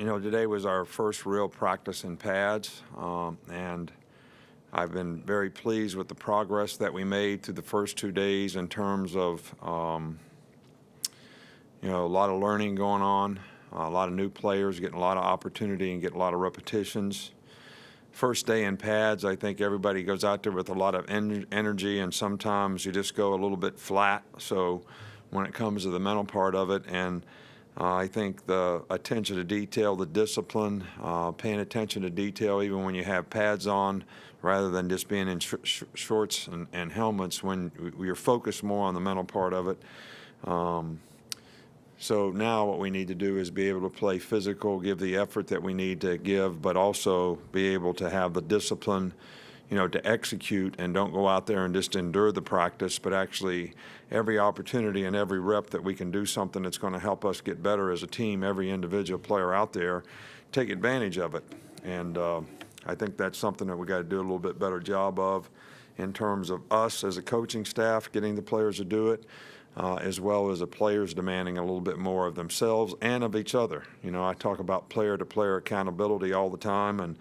Today was our first real practice in pads, and I've been very pleased with the progress that we made through the first 2 days in terms of, a lot of learning going on, a lot of new players getting a lot of opportunity and getting a lot of repetitions. First day in pads, I think everybody goes out there with a lot of energy, and sometimes you just go a little bit flat. So when it comes to the mental part of it, and I think the attention to detail, the discipline, paying attention to detail even when you have pads on rather than just being in shorts and helmets, when you're focused more on the mental part of it. So now what we need to do is be able to play physical, give the effort that we need to give, but also be able to have the discipline, to execute, and don't go out there and just endure the practice, but actually every opportunity and every rep that we can do something that's going to help us get better as a team, every individual player out there, take advantage of it. And I think that's something that we got to do a little bit better job of in terms of us as a coaching staff, getting the players to do it, as well as the players demanding a little bit more of themselves and of each other. I talk about player-to-player accountability all the time, and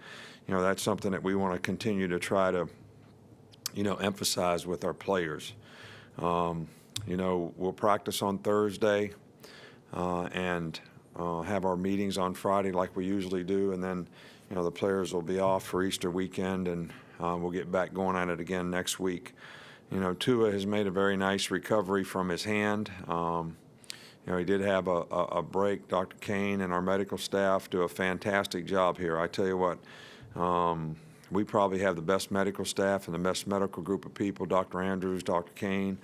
that's something that we want to continue to try to, emphasize with our players. We'll practice on Thursday and have our meetings on Friday like we usually do, and then, the players will be off for Easter weekend, and we'll get back going at it again next week. Tua has made a very nice recovery from his hand. He did have a break. Dr. Kane and our medical staff do a fantastic job here. I tell you what, we probably have the best medical staff and the best medical group of people. Dr. Andrews, Dr. Kane,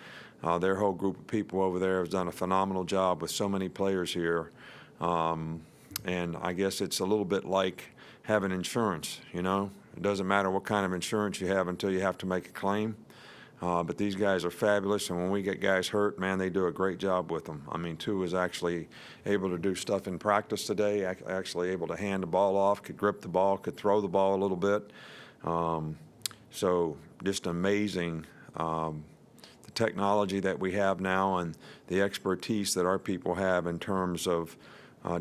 their whole group of people over there has done a phenomenal job with so many players here. And I guess it's a little bit like having insurance, It doesn't matter what kind of insurance you have until you have to make a claim. But these guys are fabulous, and when we get guys hurt, man, they do a great job with them. I mean, Tua was actually able to do stuff in practice today, actually able to hand the ball off, could grip the ball, could throw the ball a little bit. So just amazing, the technology that we have now and the expertise that our people have in terms of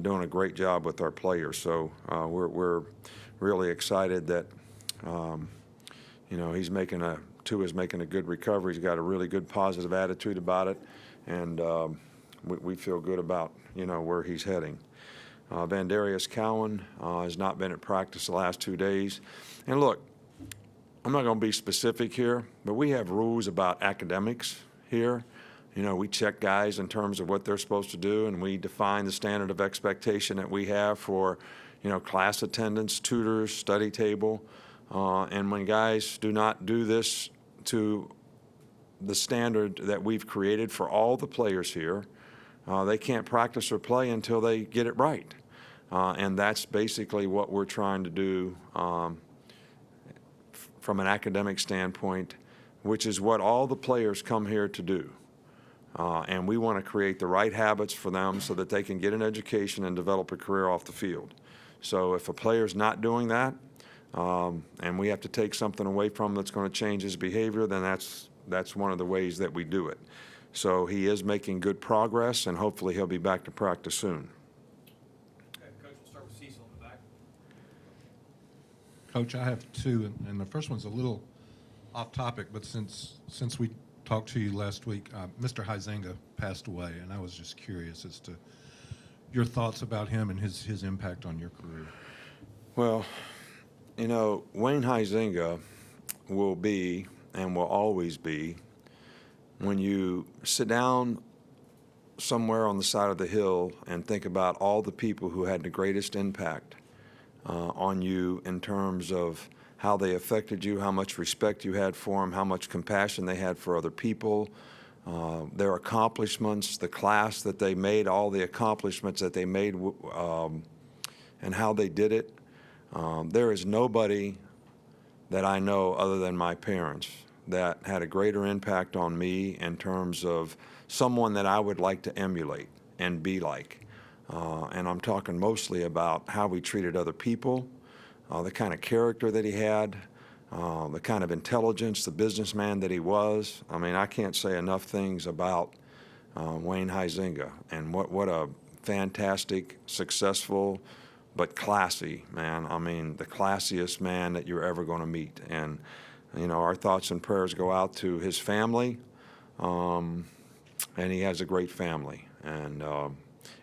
doing a great job with our players. So we're really excited that, Tua's making a good recovery. He's got a really good positive attitude about it, and we feel good about, where he's heading. Vandarius Cowan has not been at practice the last 2 days. And look, I'm not going to be specific here, but we have rules about academics here. We check guys in terms of what they're supposed to do, and we define the standard of expectation that we have for, class attendance, tutors, study table. And when guys do not do this to the standard that we've created for all the players here, they can't practice or play until they get it right. And that's basically what we're trying to do from an academic standpoint, which is what all the players come here to do. And we want to create the right habits for them so that they can get an education and develop a career off the field. So if a player's not doing that, and we have to take something away from him that's going to change his behavior, then that's one of the ways that we do it. So he is making good progress, and hopefully he'll be back to practice soon. Okay, Coach, we'll start with Cecil in the back. Coach, I have two, and the first one's a little off topic, but since we talked to you last week, Mr. Huizenga passed away, and I was just curious as to your thoughts about him and his impact on your career. Well, Wayne Huizenga will be and will always be, when you sit down somewhere on the side of the hill and think about all the people who had the greatest impact on you in terms of how they affected you, how much respect you had for them, how much compassion they had for other people, their accomplishments, the class that they made, all the accomplishments that they made, and how they did it. There is nobody that I know other than my parents that had a greater impact on me in terms of someone that I would like to emulate and be like. And I'm talking mostly about how we treated other people, the kind of character that he had, the kind of intelligence, the businessman that he was. I mean, I can't say enough things about Wayne Huizenga and what a fantastic, successful, but classy, man. I mean, the classiest man that you're ever going to meet. And, you know, our thoughts and prayers go out to his family, and he has a great family. And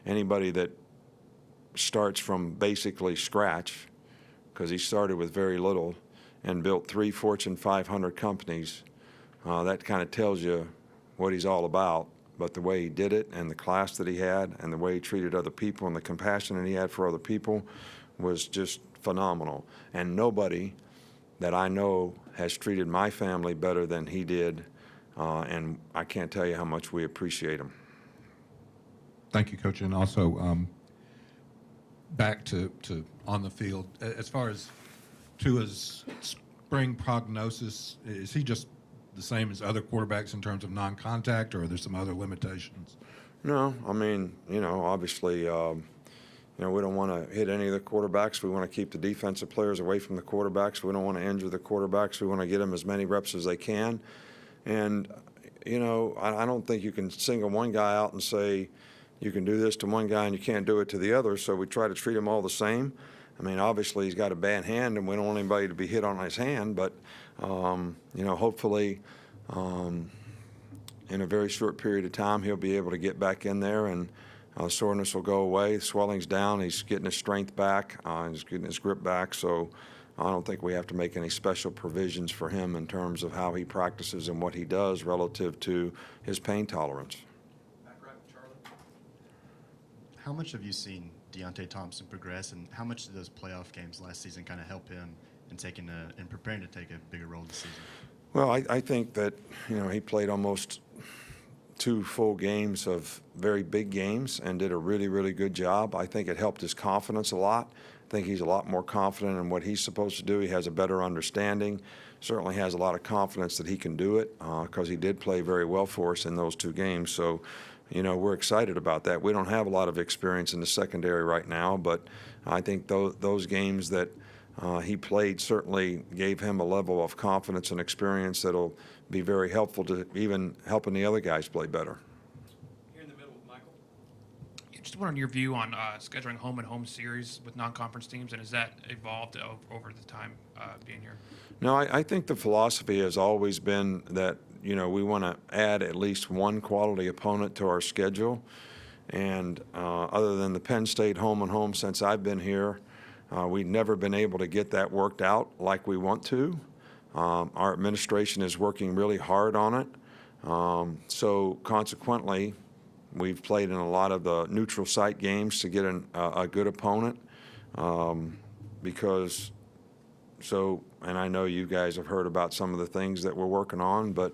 anybody that starts from basically scratch, because he started with very little and built 3 Fortune 500 companies, that kind of tells you what he's all about. But the way he did it and the class that he had and the way he treated other people and the compassion that he had for other people was just phenomenal. And nobody that I know has treated my family better than he did, and I can't tell you how much we appreciate him. Thank you, Coach. And also, back to on the field, as far as Tua's spring prognosis, is he just the same as other quarterbacks in terms of non-contact, or are there some other limitations? No, I mean, you know, obviously, you know, we don't want to hit any of the quarterbacks. We want to keep the defensive players away from the quarterbacks. We don't want to injure the quarterbacks. We want to get them as many reps as they can. And, you know, I don't think you can single one guy out and say you can do this to one guy and you can't do it to the other. So we try to treat them all the same. I mean, obviously, he's got a bad hand, and we don't want anybody to be hit on his hand. But, you know, hopefully, in a very short period of time, he'll be able to get back in there, and soreness will go away. Swelling's down. He's getting his strength back. He's getting his grip back. So I don't think we have to make any special provisions for him in terms of how he practices and what he does relative to his pain tolerance. Back right, Charlie. How much have you seen Deontay Thompson progress, and how much did those playoff games last season kind of help him in preparing to take a bigger role this season? Well, I think that, you know, he played almost 2 full games of very big games and did a really, really good job. I think it helped his confidence a lot. I think he's a lot more confident in what he's supposed to do. He has a better understanding. Certainly has a lot of confidence that he can do it, because he did play very well for us in those 2 games. So, you know, we're excited about that. We don't have a lot of experience in the secondary right now, but I think those games that he played certainly gave him a level of confidence and experience that'll be very helpful to even helping the other guys play better. Here in the middle with Michael. Just wondering your view on scheduling home and home series with non-conference teams, and has that evolved over the time being here? No, I think the philosophy has always been that, you know, we want to add at least one quality opponent to our schedule. And other than the Penn State home and home since I've been here, we've never been able to get that worked out like we want to. Our administration is working really hard on it. So consequently, we've played in a lot of the neutral site games to get a good opponent, and I know you guys have heard about some of the things that we're working on, but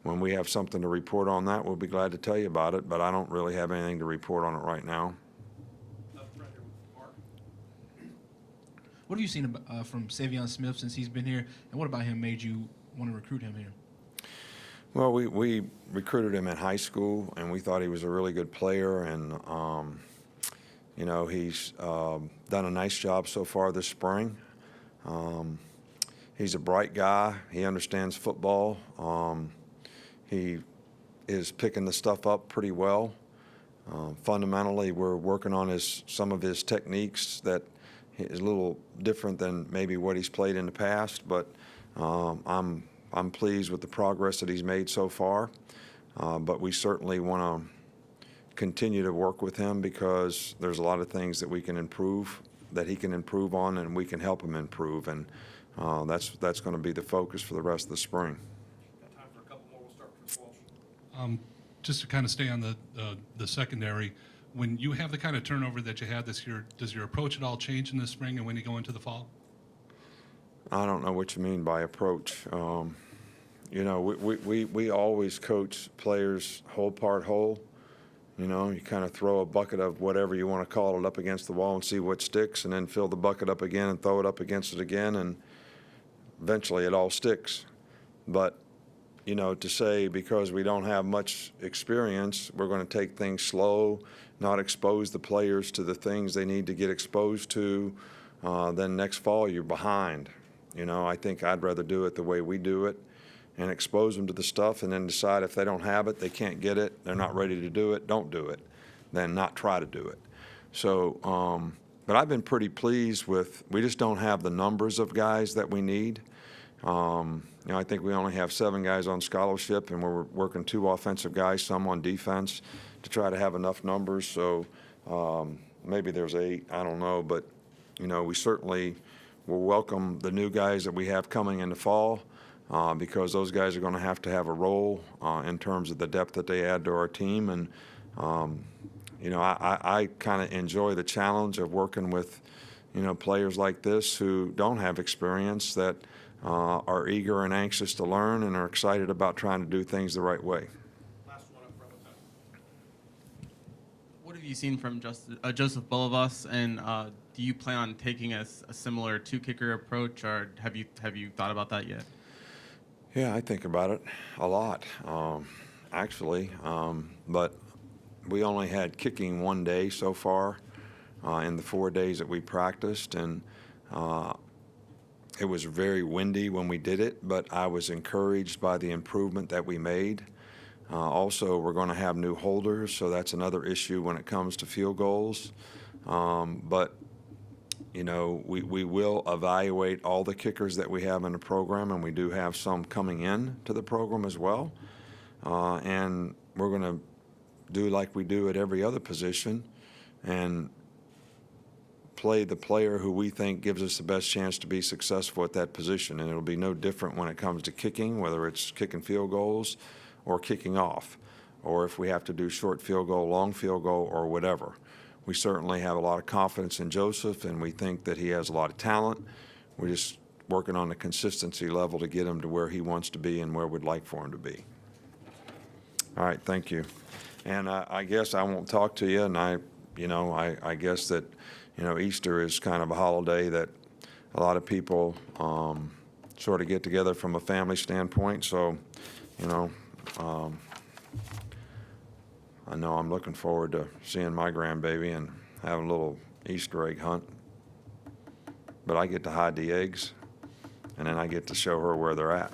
when we have something to report on that, we'll be glad to tell you about it, but I don't really have anything to report on it right now. Up front here with Mark. What have you seen from Savion Smith since he's been here, and what about him made you want to recruit him here? Well, we recruited him in high school, and we thought he was a really good player, and you know, he's done a nice job so far this spring. He's a bright guy. He understands football. He is picking the stuff up pretty well. Fundamentally, we're working on some of his techniques that is a little different than maybe what he's played in the past, but I'm pleased with the progress that he's made so far. But we certainly want to continue to work with him because there's a lot of things that we can improve, that he can improve on, and we can help him improve. And that's going to be the focus for the rest of the spring. Got time for a couple more. We'll start with Chris Walsh. Just to kind of stay on the secondary, when you have the kind of turnover that you had this year, does your approach at all change in the spring and when you go into the fall? I don't know what you mean by approach. You know, we always coach players whole part whole. You know, you kind of throw a bucket of whatever you want to call it up against the wall and see what sticks, and then fill the bucket up again and throw it up against it again, and eventually it all sticks. But, you know, to say because we don't have much experience, we're going to take things slow, not expose the players to the things they need to get exposed to, then next fall you're behind. You know, I think I'd rather do it the way we do it and expose them to the stuff and then decide if they don't have it, they can't get it, they're not ready to do it, don't do it, then not try to do it. So, But I've been pretty pleased with, we just don't have the numbers of guys that we need. I think we only have 7 guys on scholarship, and we're working 2 offensive guys, some on defense, to try to have enough numbers. So maybe there's 8, I don't know. But, we certainly will welcome the new guys that we have coming in the fall because those guys are going to have a role in terms of the depth that they add to our team. And, I kind of enjoy the challenge of working with, players like this who don't have experience that are eager and anxious to learn and are excited about trying to do things the right way. Last one up front with that. What have you seen from Joseph Bulovas, and do you plan on taking a similar 2-kicker approach, or have you thought about that yet? Yeah, I think about it a lot, actually. But we only had kicking 1 day so far in the 4 days that we practiced, and it was very windy when we did it, but I was encouraged by the improvement that we made. Also, we're going to have new holders, so that's another issue when it comes to field goals. But we will evaluate all the kickers that we have in the program, and we do have some coming in to the program as well. And we're going to do like we do at every other position and play the player who we think gives us the best chance to be successful at that position. And it'll be no different when it comes to kicking, whether it's kicking field goals or kicking off, or if we have to do short field goal, long field goal, or whatever. We certainly have a lot of confidence in Joseph, and we think that he has a lot of talent. We're just working on the consistency level to get him to where he wants to be and where we'd like for him to be. All right, thank you. And I guess I won't talk to you, and I guess that, Easter is kind of a holiday that a lot of people sort of get together from a family standpoint. So, I know I'm looking forward to seeing my grandbaby and having a little Easter egg hunt. But I get to hide the eggs, and then I get to show her where they're at.